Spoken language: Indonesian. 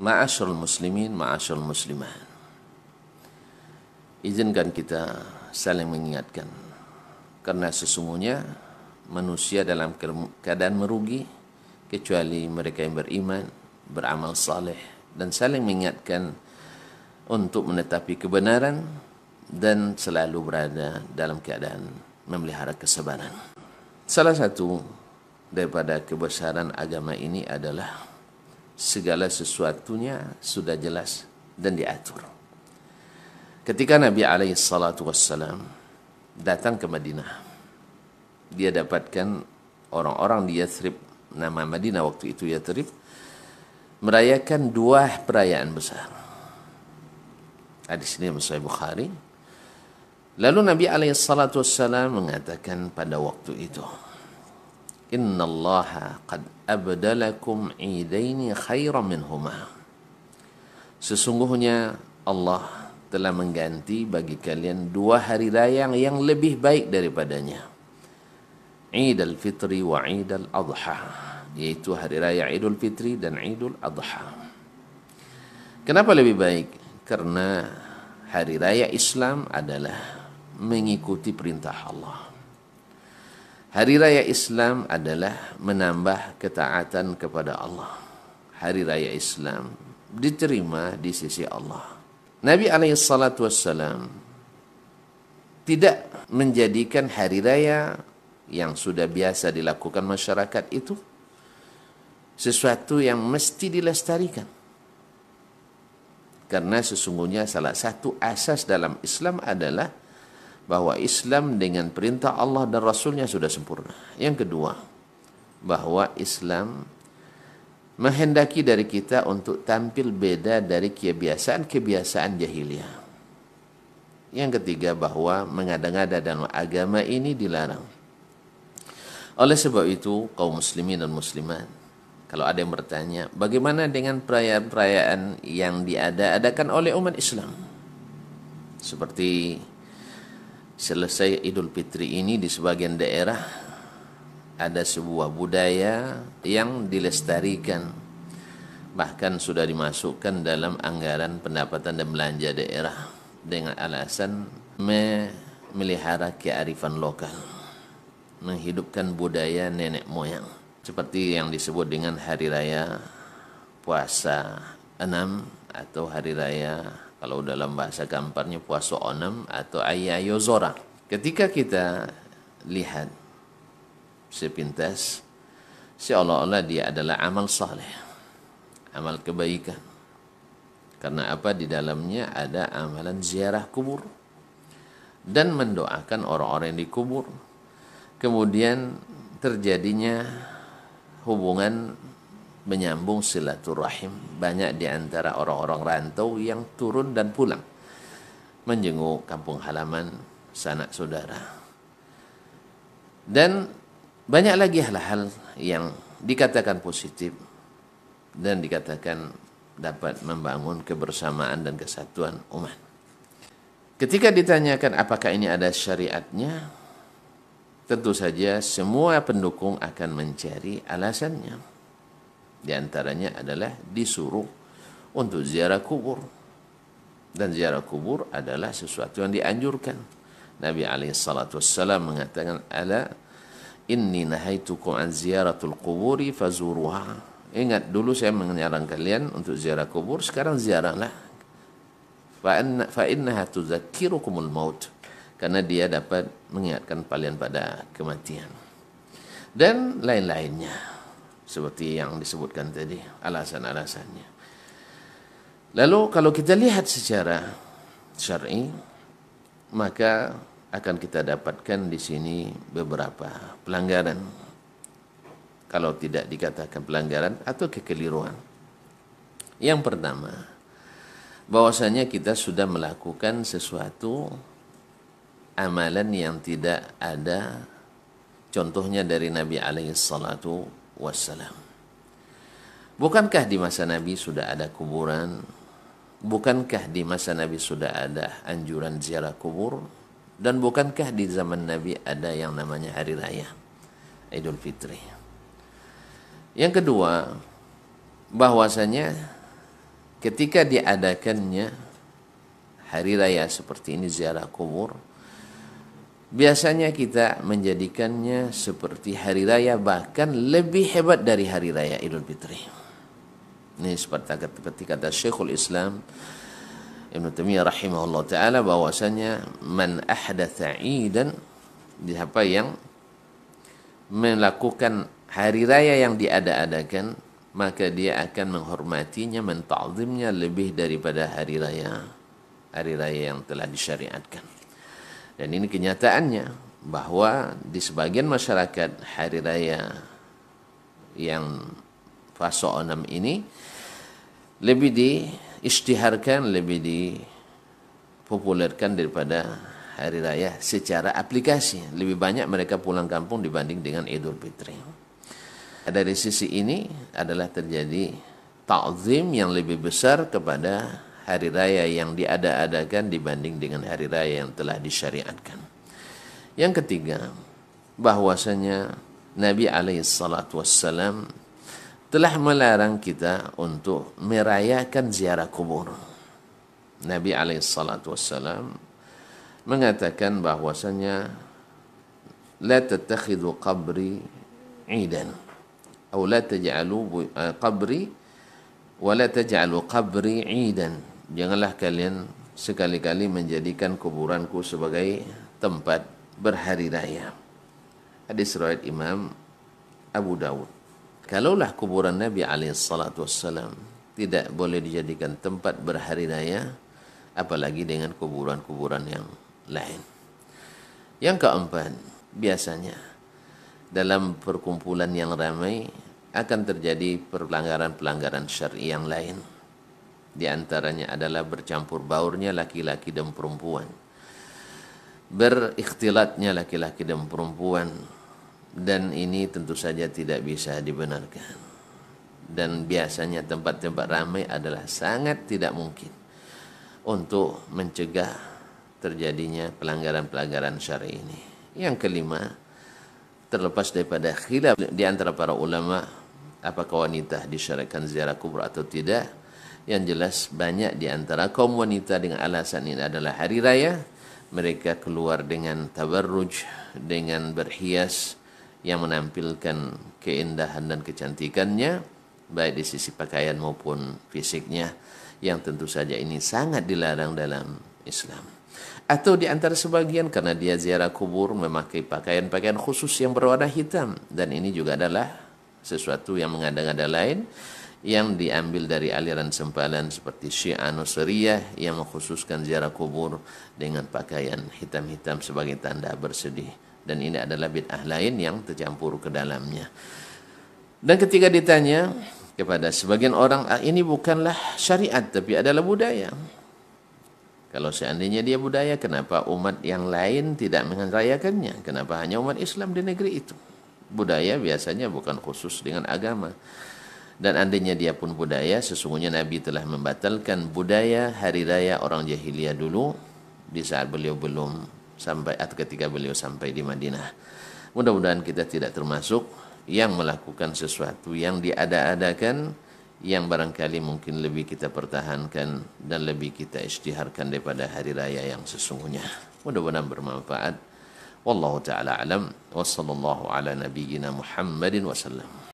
Ma'asyiral muslimin, ma'asyiral muslimat. Izinkan kita saling mengingatkan, karena sesungguhnya manusia dalam keadaan merugi kecuali mereka yang beriman, beramal saleh, dan saling mengingatkan untuk menetapi kebenaran dan selalu berada dalam keadaan memelihara kesabaran. Salah satu daripada kebesaran agama ini adalah segala sesuatunya sudah jelas dan diatur. Ketika Nabi SAW datang ke Madinah, dia dapatkan orang-orang di Yathrib, nama Madinah waktu itu Yathrib, merayakan dua perayaan besar. Hadis ini Sahih Bukhari. Lalu Nabi SAW mengatakan pada waktu itu, Inna Allaha qad abdalakum idaini khairan minhuma. Sesungguhnya Allah telah mengganti bagi kalian dua hari raya yang lebih baik daripadanya. Idul Fitri wa Idul Adha, yaitu hari raya Idul Fitri dan Idul Adha. Kenapa lebih baik? Karena hari raya Islam adalah mengikuti perintah Allah. Hari raya Islam adalah menambah ketaatan kepada Allah. Hari raya Islam diterima di sisi Allah. Nabi SAW tidak menjadikan hari raya yang sudah biasa dilakukan masyarakat itu sesuatu yang mesti dilestarikan. Karena sesungguhnya salah satu asas dalam Islam adalah bahwa Islam dengan perintah Allah dan Rasulnya sudah sempurna. Yang kedua, bahwa Islam menghendaki dari kita untuk tampil beda dari kebiasaan-kebiasaan jahiliyah. Yang ketiga, bahwa mengada-ngada dalam agama ini dilarang. Oleh sebab itu, kaum muslimin dan muslimat, kalau ada yang bertanya, bagaimana dengan perayaan-perayaan yang diada-adakan oleh umat Islam? Seperti selesai Idul Fitri ini di sebagian daerah ada sebuah budaya yang dilestarikan, bahkan sudah dimasukkan dalam anggaran pendapatan dan belanja daerah dengan alasan memelihara kearifan lokal, menghidupkan budaya nenek moyang, seperti yang disebut dengan hari raya puasa 6 atau hari raya, kalau dalam bahasa gamparnya puasa onam atau ayayo zora. Ketika kita lihat sepintas, seolah-olah dia adalah amal saleh, amal kebaikan. Karena apa? Di dalamnya ada amalan ziarah kubur dan mendoakan orang-orang yang dikubur. Kemudian terjadinya hubungan menyambung silaturahim. Banyak di antara orang-orang rantau yang turun dan pulang menjenguk kampung halaman, sanak saudara. Dan banyak lagi hal-hal yang dikatakan positif dan dikatakan dapat membangun kebersamaan dan kesatuan umat. Ketika ditanyakan apakah ini ada syariatnya, tentu saja semua pendukung akan mencari alasannya. Di antaranya adalah disuruh untuk ziarah kubur. Dan ziarah kubur adalah sesuatu yang dianjurkan. Nabi SAW mengatakan, Ala inni nahaitukum an ziyaratul quburi fazuruha. Ingat, dulu saya menyarankan kalian untuk ziarah kubur, sekarang ziarahlah. Fa innaha tuzakkirukumul maut. Karena dia dapat mengingatkan kalian pada kematian. Dan lain-lainnya, seperti yang disebutkan tadi, alasan-alasannya. Lalu kalau kita lihat secara syar'i, maka akan kita dapatkan di sini beberapa pelanggaran. Kalau tidak dikatakan pelanggaran atau kekeliruan. Yang pertama, bahwasanya kita sudah melakukan sesuatu amalan yang tidak ada contohnya dari Nabi SAW. Bukankah di masa Nabi sudah ada kuburan? Bukankah di masa Nabi sudah ada anjuran ziarah kubur? Dan bukankah di zaman Nabi ada yang namanya hari raya Idul Fitri? Yang kedua, bahwasanya ketika diadakannya hari raya seperti ini, ziarah kubur, biasanya kita menjadikannya seperti hari raya, bahkan lebih hebat dari hari raya Idul Fitri. Ini seperti kata Syekhul Islam Ibn Taimiyah rahimahullah ta'ala, bahwasanya man ahdatha idan, siapa yang melakukan hari raya yang diada-adakan, maka dia akan menghormatinya, menta'zimnya lebih daripada hari raya yang telah disyariatkan. Dan ini kenyataannya, bahwa di sebagian masyarakat hari raya yang fase 6 ini lebih diisytiharkan, lebih dipopulerkan daripada hari raya secara aplikasi. Lebih banyak mereka pulang kampung dibanding dengan Idul Fitri. Dari sisi ini adalah terjadi ta'zim yang lebih besar kepada hari raya yang diada-adakan dibanding dengan hari raya yang telah disyariatkan. Yang ketiga, bahwasanya Nabi SAW telah melarang kita untuk merayakan ziarah kubur. Nabi SAW mengatakan bahwasanya la tattakhidhu qabri idan, atau la taj'alu qabri wa la taj'alu qabri idan. Janganlah kalian sekali-kali menjadikan kuburanku sebagai tempat berhari raya. Hadis riwayat Imam Abu Dawud. Kalaulah kuburan Nabi SAW tidak boleh dijadikan tempat berhari raya, apalagi dengan kuburan-kuburan yang lain. Yang keempat, biasanya dalam perkumpulan yang ramai akan terjadi pelanggaran-pelanggaran syar'i yang lain. Di antaranya adalah bercampur baurnya laki-laki dan perempuan, berikhtilatnya laki-laki dan perempuan, dan ini tentu saja tidak bisa dibenarkan. Dan biasanya tempat-tempat ramai adalah sangat tidak mungkin untuk mencegah terjadinya pelanggaran-pelanggaran syar'i ini. Yang kelima, terlepas daripada khilaf di antara para ulama apakah wanita disyariatkan ziarah kubur atau tidak, yang jelas banyak di antara kaum wanita dengan alasan ini adalah hari raya, mereka keluar dengan tabarruj, dengan berhias yang menampilkan keindahan dan kecantikannya, baik di sisi pakaian maupun fisiknya, yang tentu saja ini sangat dilarang dalam Islam. Atau di antara sebagian karena dia ziarah kubur memakai pakaian-pakaian khusus yang berwarna hitam, dan ini juga adalah sesuatu yang mengada-ngada lain yang diambil dari aliran sempalan seperti Syiah Nusriyah yang mengkhususkan ziarah kubur dengan pakaian hitam-hitam sebagai tanda bersedih, dan ini adalah bid'ah lain yang tercampur ke dalamnya. Dan ketika ditanya kepada sebagian orang, ini bukanlah syariat tapi adalah budaya. Kalau seandainya dia budaya, kenapa umat yang lain tidak merayakannya? Kenapa hanya umat Islam di negeri itu? Budaya biasanya bukan khusus dengan agama. Dan andainya dia pun budaya, sesungguhnya Nabi telah membatalkan budaya hari raya orang jahiliyah dulu di saat beliau belum sampai atau ketika beliau sampai di Madinah. Mudah-mudahan kita tidak termasuk yang melakukan sesuatu yang diada-adakan, yang barangkali mungkin lebih kita pertahankan dan lebih kita isytiharkan daripada hari raya yang sesungguhnya. Mudah-mudahan bermanfaat. Wallahu ta'ala alam wa sallallahu ala nabiyyina Muhammadin wa sallam.